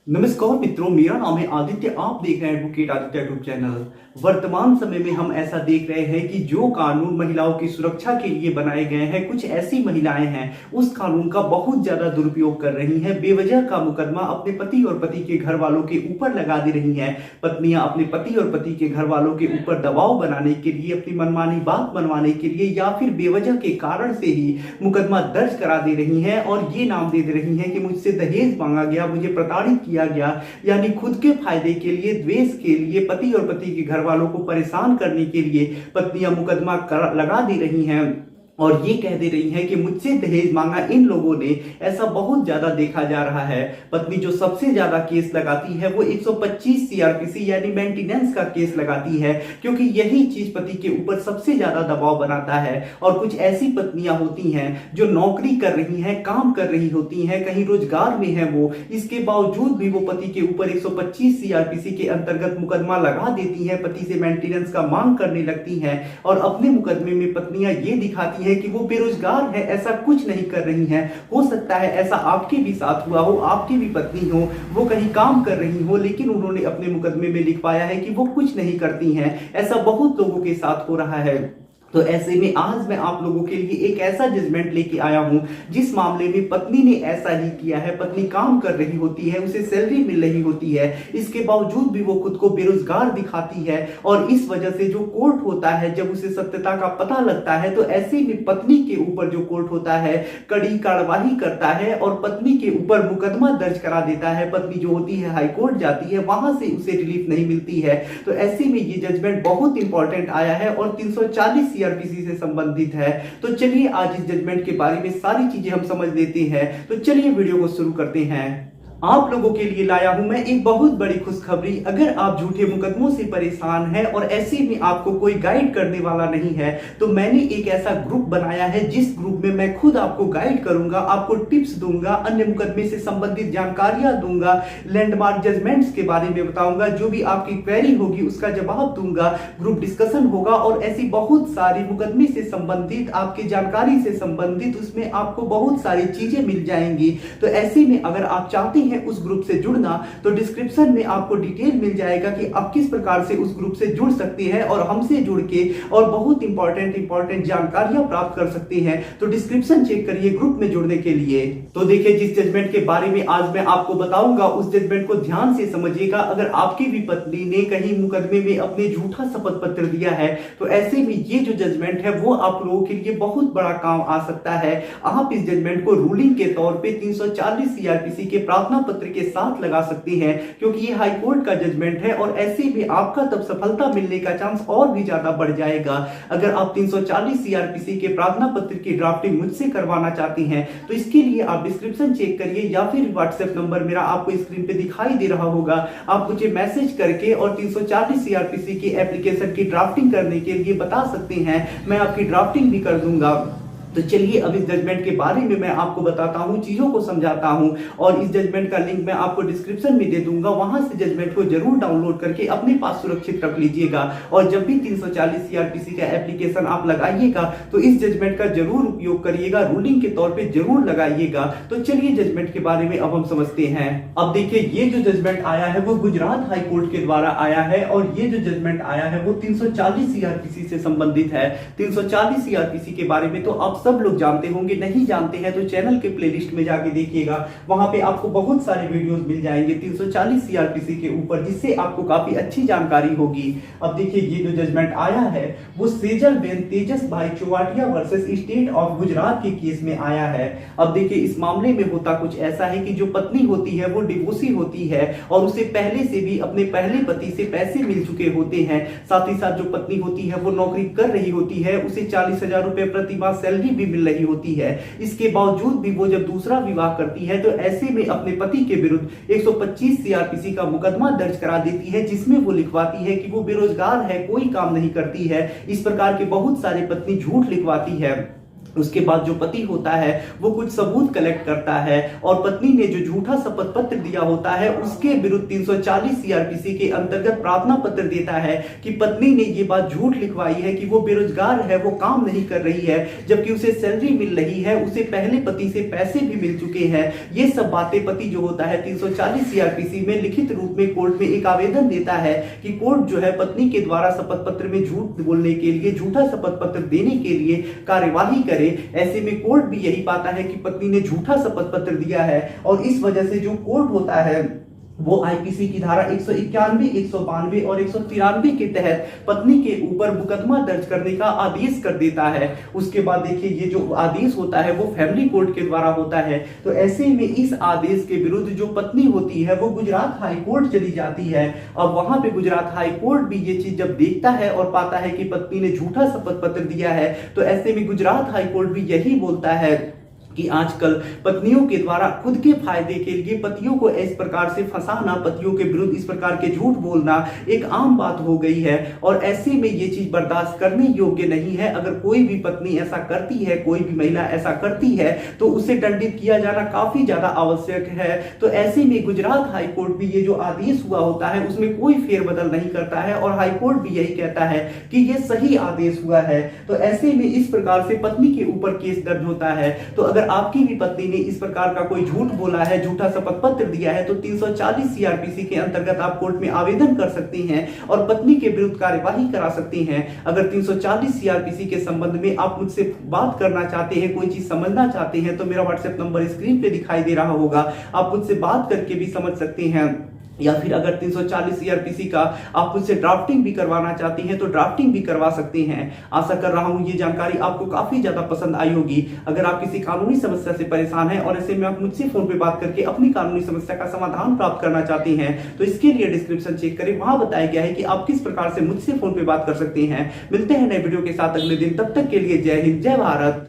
नमस्कार मित्रों, मेरा नाम है आदित्य। आप देख रहे हैं एडवोकेट आदित्य यूट्यूब चैनल। वर्तमान समय में हम ऐसा देख रहे हैं कि जो कानून महिलाओं की सुरक्षा के लिए बनाए गए हैं, कुछ ऐसी महिलाएं हैं उस कानून का बहुत ज्यादा दुरुपयोग कर रही हैं। बेवजह का मुकदमा अपने पति और पति के घर वालों के ऊपर लगा दे रही हैं। पत्नियां अपने पति और पति के घर वालों के ऊपर दबाव बनाने के लिए, अपनी मनमानी बात मनवाने के लिए या फिर बेवजह के कारण से ही मुकदमा दर्ज करा दे रही हैं और ये नाम दे रही हैं कि मुझसे दहेज मांगा गया, मुझे प्रताड़ित किया गया। यानी खुद के फायदे के लिए, द्वेष के लिए, पति और पति के घर वालों को परेशान करने के लिए पत्नियां मुकदमा लगा दे रही हैं और ये कह दे रही हैं कि मुझसे दहेज मांगा इन लोगों ने। ऐसा बहुत ज्यादा देखा जा रहा है। पत्नी जो सबसे ज्यादा केस लगाती है वो 125 सीआरपीसी यानी मेंटेनेंस का केस लगाती है, क्योंकि यही चीज पति के ऊपर सबसे ज्यादा दबाव बनाता है। और कुछ ऐसी पत्नियां होती हैं जो नौकरी कर रही हैं, काम कर रही होती हैं, कहीं रोजगार में है वो, इसके बावजूद भी वो पति के ऊपर 125 सीआरपीसी के अंतर्गत मुकदमा लगा देती हैं, पति से मेंटेनेंस का मांग करने लगती हैं और अपने मुकदमे में पत्नियां ये दिखाती है कि वो बेरोजगार है, ऐसा कुछ नहीं कर रही हैं। हो सकता है ऐसा आपके भी साथ हुआ हो, आपकी भी पत्नी हो, वो कहीं काम कर रही हो, लेकिन उन्होंने अपने मुकदमे में लिखवाया है कि वो कुछ नहीं करती हैं। ऐसा बहुत लोगों के साथ हो रहा है। तो ऐसे में आज मैं आप लोगों के लिए एक ऐसा जजमेंट लेके आया हूं जिस मामले में पत्नी ने ऐसा ही किया है। पत्नी काम कर रही होती है, उसे सैलरी मिल रही होती है, इसके बावजूद भी वो खुद को बेरोजगार दिखाती है और इस वजह से जो कोर्ट होता है, जब उसे सत्यता का पता लगता है तो ऐसे में पत्नी के ऊपर जो कोर्ट होता है कड़ी कार्रवाई करता है और पत्नी के ऊपर मुकदमा दर्ज करा देता है। पत्नी जो होती है हाई कोर्ट जाती है, वहां से उसे रिलीफ नहीं मिलती है। तो ऐसे में ये जजमेंट बहुत इंपॉर्टेंट आया है और 340 सीआरपीसी से संबंधित है। तो चलिए आज इस जजमेंट के बारे में सारी चीजें हम समझ लेते हैं। तो चलिए वीडियो को शुरू करते हैं। आप लोगों के लिए लाया हूं मैं एक बहुत बड़ी खुशखबरी। अगर आप झूठे मुकदमों से परेशान हैं और ऐसे में आपको कोई गाइड करने वाला नहीं है, तो मैंने एक ऐसा ग्रुप बनाया है जिस ग्रुप में मैं खुद आपको गाइड करूंगा, आपको टिप्स दूंगा, अन्य मुकदमे से संबंधित जानकारियां दूंगा, लैंडमार्क जजमेंट्स के बारे में बताऊंगा, जो भी आपकी क्वेरी होगी उसका जवाब दूंगा, ग्रुप डिस्कशन होगा और ऐसी बहुत सारी मुकदमे से संबंधित, आपकी जानकारी से संबंधित उसमें आपको बहुत सारी चीजें मिल जाएंगी। तो ऐसे में अगर आप चाहते हैं उस ग्रुप से जुड़ना, तो डिस्क्रिप्शन में आपको डिटेल मिल जाएगा कि आप किस प्रकार से उस ग्रुप से जुड़ सकते हैं और हमसे जुड़ के और बहुत इंपॉर्टेंट जानकारियां प्राप्त कर सकते हैं। तो डिस्क्रिप्शन चेक करिए ग्रुप में जुड़ने के लिए। तो देखिए, जिस जजमेंट के बारे में आज मैं आपको बताऊंगा उस जजमेंट को ध्यान से समझिएगा। अगर आपकी भी पत्नी ने कहीं मुकदमे में अपने झूठा शपथ पत्र दिया है, तो ऐसे में ये जो जजमेंट है वो आप लोगों के लिए बहुत बड़ा काम आ सकता है। आप इस जजमेंट को रूलिंग के तौर पे 340 सीआरपीसी के प्रार्थना पत्र के साथ लगा सकते हैं, क्योंकि ये हाई कोर्ट का जजमेंट है और ऐसे में आपका तब सफलता मिलने का चांस और भी ज्यादा बढ़ जाएगा। अगर आप 340 सीआरपीसी के प्रार्थना पत्र की ड्राफ्टिंग मुझसे करवाना चाहते हैं, तो इसके लिए आप डिस्क्रिप्शन चेक करिए या फिर व्हाट्सएप नंबर मेरा आपको स्क्रीन पे दिखाई दे रहा होगा, आप मुझे मैसेज करके और 340 सीआरपीसी की एप्लीकेशन की ड्राफ्टिंग करने के लिए बता सकते हैं। मैं आपकी ड्राफ्टिंग भी कर दूंगा। तो चलिए अब इस जजमेंट के बारे में मैं आपको बताता हूं, चीजों को समझाता हूं और इस जजमेंट का लिंक मैं आपको डिस्क्रिप्शन में दे दूंगा। वहां से जजमेंट को जरूर डाउनलोड करके अपने पास सुरक्षित रख लीजिएगा और जब भी 340 सीआरपीसी का एप्लीकेशन आप लगाइएगा तो इस जजमेंट का जरूर उपयोग करिएगा, रूलिंग के तौर पे जरूर लगाइएगा। तो चलिए जजमेंट के बारे में अब हम समझते हैं। अब देखिए, ये जो जजमेंट आया है वो गुजरात हाई कोर्ट के द्वारा आया है और ये जो जजमेंट आया है वो 340 सीआरपीसी से संबंधित है। 340 सीआरपीसी के बारे में तो आप सब लोग जानते होंगे, नहीं जानते हैं तो चैनल के प्लेलिस्ट में जाके देखिएगा, वहां पे आपको बहुत सारे वीडियोस मिल जाएंगे 340 सीआरपीसी के ऊपर, जिससे आपको काफी अच्छी जानकारी होगी। अब देखिए, ये जो जजमेंट आया है वो सेजल बेन तेजस भाई चौवाटिया वर्सेस स्टेट ऑफ गुजरात के केस में आया है। अब देखिए, इस मामले में होता कुछ ऐसा है कि जो पत्नी होती है वो डिवोर्सी होती है और उसे पहले से भी अपने पहले पति से पैसे मिल चुके होते हैं। साथ ही साथ जो पत्नी होती है वो नौकरी कर रही होती है, उसे 40,000 रुपए प्रति माह सैलरी भी मिल रही होती है। इसके बावजूद भी वो जब दूसरा विवाह करती है तो ऐसे में अपने पति के विरुद्ध 125 सीआरपीसी का मुकदमा दर्ज करा देती है, जिसमें वो लिखवाती है कि वो बेरोजगार है, कोई काम नहीं करती है। इस प्रकार के बहुत सारे पत्नी झूठ लिखवाती है। उसके बाद जो पति होता है वो कुछ सबूत कलेक्ट करता है और पत्नी ने जो झूठा शपथ पत्र दिया होता है उसके विरुद्ध 340 सीआरपीसी के अंतर्गत प्रार्थना पत्र देता है कि पत्नी ने ये बात झूठ लिखवाई है कि वो बेरोजगार है, वो काम नहीं कर रही है, जबकि उसे सैलरी मिल रही है, उसे पहले पति से पैसे भी मिल चुके हैं। ये सब बातें पति जो होता है 340 सीआरपीसी में लिखित रूप में कोर्ट में एक आवेदन देता है कि कोर्ट जो है पत्नी के द्वारा शपथ पत्र में झूठ बोलने के लिए, झूठा शपथ पत्र देने के लिए कार्यवाही करे। ऐसे में कोर्ट भी यही पाता है कि पत्नी ने झूठा शपथ पत्र दिया है और इस वजह से जो कोर्ट होता है वो आईपीसी की धारा 191, 192 और 193 के तहत पत्नी के ऊपर मुकदमा दर्ज करने का आदेश कर देता है। उसके बाद देखिए ये जो आदेश होता है वो फैमिली कोर्ट के द्वारा होता है। तो ऐसे में इस आदेश के विरुद्ध जो पत्नी होती है वो गुजरात हाई कोर्ट चली जाती है। अब वहां पे गुजरात हाई कोर्ट भी ये चीज जब देखता है और पाता है कि पत्नी ने झूठा शपथ पत्र दिया है, तो ऐसे में गुजरात हाई कोर्ट भी यही बोलता है कि आजकल पत्नियों के द्वारा खुद के फायदे के लिए पतियों को इस प्रकार से फंसाना, पतियों के विरुद्ध इस प्रकार के झूठ बोलना एक आम बात हो गई है और ऐसे में ये चीज बर्दाश्त करने योग्य नहीं है। अगर कोई भी पत्नी ऐसा करती है, कोई भी महिला ऐसा करती है तो उसे दंडित किया जाना काफी ज्यादा आवश्यक है। तो ऐसे में गुजरात हाई कोर्ट भी ये जो आदेश हुआ होता है उसमें कोई फेरबदल नहीं करता है और हाई कोर्ट भी यही कहता है कि ये सही आदेश हुआ है। तो ऐसे में इस प्रकार से पत्नी के ऊपर केस दर्ज होता है। तो अगर आपकी भी पत्नी ने इस प्रकार का कोई झूठ बोला है, झूठा शपथ पत्र दिया है, तो 340 सीआरपीसी के अंतर्गत आप कोर्ट में आवेदन कर सकती हैं और पत्नी के विरुद्ध कार्यवाही करा सकती हैं। अगर 340 सीआरपीसी के संबंध में आप मुझसे बात करना चाहते हैं, कोई चीज समझना चाहते हैं, तो मेरा व्हाट्सएप नंबर स्क्रीन पे दिखाई दे रहा होगा, आप मुझसे बात करके भी समझ सकते हैं। या फिर अगर 340 सीआरपीसी का आप मुझसे ड्राफ्टिंग भी करवाना चाहती हैं तो ड्राफ्टिंग भी करवा सकते हैं। आशा कर रहा हूं ये जानकारी आपको काफी ज्यादा पसंद आई होगी। अगर आप किसी कानूनी समस्या से परेशान हैं और ऐसे में आप मुझसे फोन पे बात करके अपनी कानूनी समस्या का समाधान प्राप्त करना चाहते हैं तो इसके लिए डिस्क्रिप्शन चेक करें, वहां बताया गया है कि आप किस प्रकार से मुझसे फोन पे बात कर सकते हैं। मिलते हैं नए वीडियो के साथ अगले दिन, तब तक के लिए जय हिंद, जय भारत।